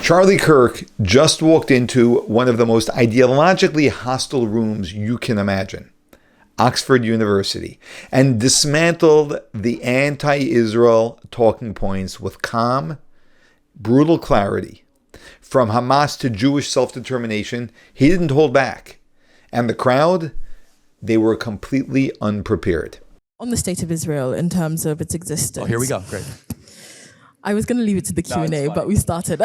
Charlie Kirk just walked into one of the most ideologically hostile rooms you can imagine, Oxford University, and dismantled the anti-Israel talking points with calm, brutal clarity. From Hamas to Jewish self-determination, he didn't hold back. And the crowd, they were completely unprepared. On the state of Israel in terms of its existence. Oh, here we go. Great. I was going to leave it to the Q&A, but we started.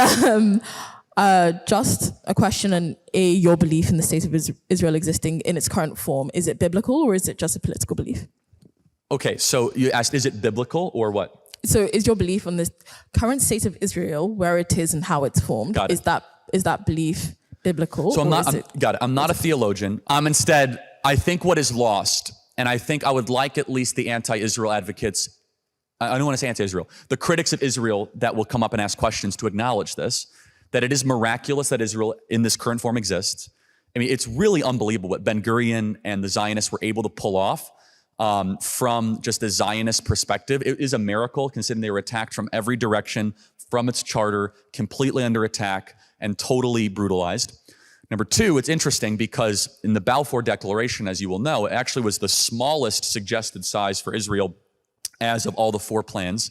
Just a question on your belief in the state of Israel existing in its current form. Is it biblical or is it just a political belief? Okay, so you asked, is it biblical or what? So is your belief on the current state of Israel, where it is and how it's formed, is that belief biblical? So I'm not a theologian. Instead, I think what is lost, and I think I would like at least the anti-Israel advocates, I don't want to say anti-Israel, the critics of Israel that will come up and ask questions to acknowledge this, that it is miraculous that Israel in this current form exists. I mean, it's really unbelievable what Ben-Gurion and the Zionists were able to pull off from just the Zionist perspective. It is a miracle considering they were attacked from every direction, from its charter, completely under attack and totally brutalized. Number two, it's interesting because in the Balfour Declaration, as you will know, it actually was the smallest suggested size for Israel as of all the four plans.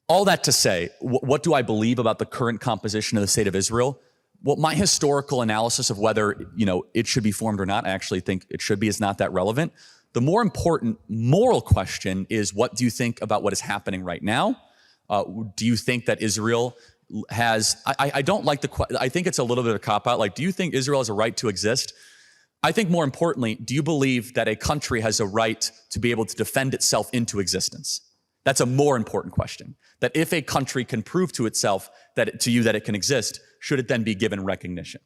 All that to say, what do I believe about the current composition of the state of Israel? Well, my historical analysis of whether, it should be formed or not, I actually think it should be, is not that relevant. The more important moral question is, what do you think about what is happening right now? Do you think that Israel has, I don't like I think it's a little bit of a cop-out. Like, do you think Israel has a right to exist? I think more importantly, do you believe that a country has a right to be able to defend itself into existence? That's a more important question. That if a country can prove to itself that it can exist, should it then be given recognition?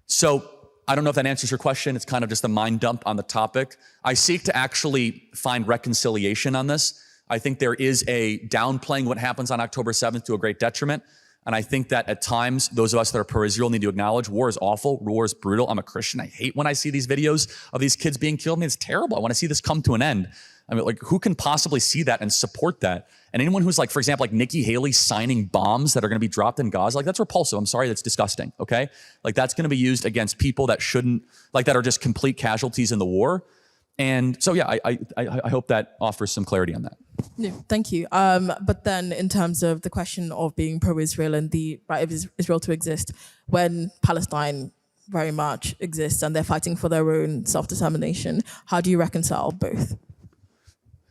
So I don't know if that answers your question. It's kind of just a mind dump on the topic. I seek to actually find reconciliation on this. I think there is a downplaying what happens on October 7th to a great detriment. And I think that at times, those of us that are pro-Israel need to acknowledge war is awful, war is brutal. I'm a Christian. I hate when I see these videos of these kids being killed. I mean, it's terrible. I want to see this come to an end. I mean, like, who can possibly see that and support that? And anyone who's like, for example, like Nikki Haley signing bombs that are going to be dropped in Gaza, like, that's repulsive. I'm sorry, that's disgusting, okay? Like, that's going to be used against people that shouldn't, like, that are just complete casualties in the war. And so, yeah, I hope that offers some clarity on that. Yeah, thank you. But then in terms of the question of being pro-Israel and the right of Israel to exist, when Palestine very much exists and they're fighting for their own self-determination, how do you reconcile both?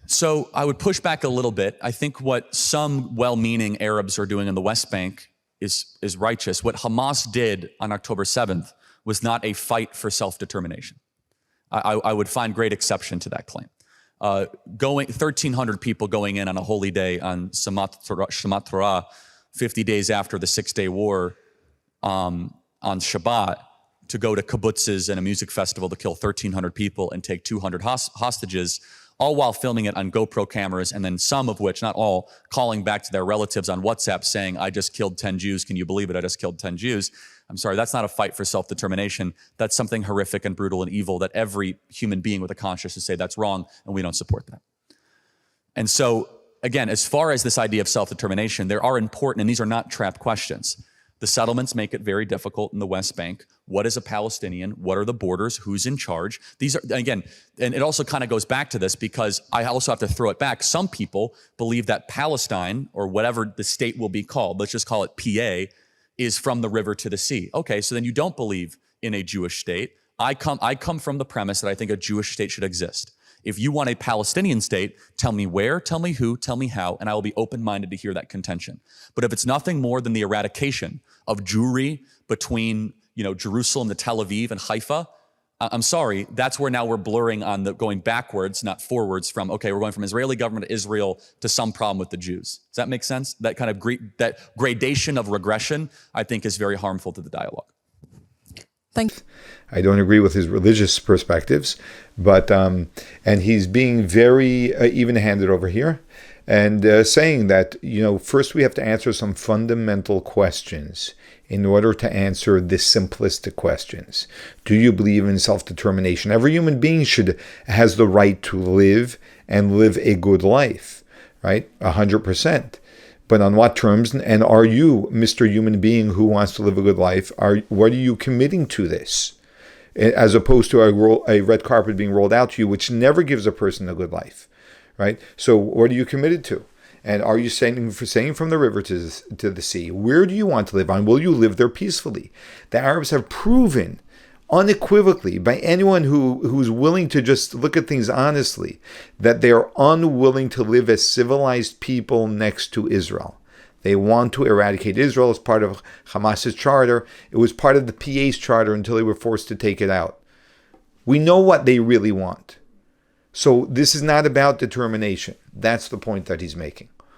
So I would push back a little bit. I think what some well-meaning Arabs are doing in the West Bank is righteous. What Hamas did on October 7th was not a fight for self-determination. I would find great exception to that claim. 1,300 people going in on a holy day on Shemat Torah, 50 days after the Six-Day War, on Shabbat, to go to kibbutzes and a music festival to kill 1,300 people and take 200 hostages, all while filming it on GoPro cameras, and then some of which, not all, calling back to their relatives on WhatsApp saying, I just killed 10 Jews. Can you believe it? I just killed 10 Jews. I'm sorry, that's not a fight for self-determination. That's something horrific and brutal and evil that every human being with a conscience would say that's wrong, and we don't support that. And so, again, as far as this idea of self-determination, there are important, and these are not trap questions. The settlements make it very difficult in the West Bank. What is a Palestinian? What are the borders? Who's in charge? These are, again, and it also kind of goes back to this because I also have to throw it back. Some people believe that Palestine, or whatever the state will be called, let's just call it PA, is from the river to the sea. Okay, so then you don't believe in a Jewish state. I come from the premise that I think a Jewish state should exist. If you want a Palestinian state, tell me where, tell me who, tell me how, and I will be open-minded to hear that contention. But if it's nothing more than the eradication of Jewry between, Jerusalem to Tel Aviv and Haifa, I'm sorry, that's where now we're blurring on the going backwards, not forwards from, okay, we're going from Israeli government to Israel to some problem with the Jews. Does that make sense? That kind of that gradation of regression, I think, is very harmful to the dialogue. Thanks. I don't agree with his religious perspectives, but and he's being very even-handed over here, and saying that first we have to answer some fundamental questions in order to answer the simplistic questions. Do you believe in self-determination? Every human being has the right to live and live a good life, right? 100%. But on what terms? And are you, Mr. Human Being who wants to live a good life, what are you committing to this? As opposed to a red carpet being rolled out to you, which never gives a person a good life, right? So what are you committed to? And are you saying from the river to the sea? Where do you want to live on? Will you live there peacefully? The Arabs have proven unequivocally by anyone who's willing to just look at things honestly that they are unwilling to live as civilized people next to Israel. They want to eradicate Israel as part of Hamas's charter. It was part of the PA's charter until they were forced to take it out. We know what they really want. So this is not about determination. That's the point that he's making.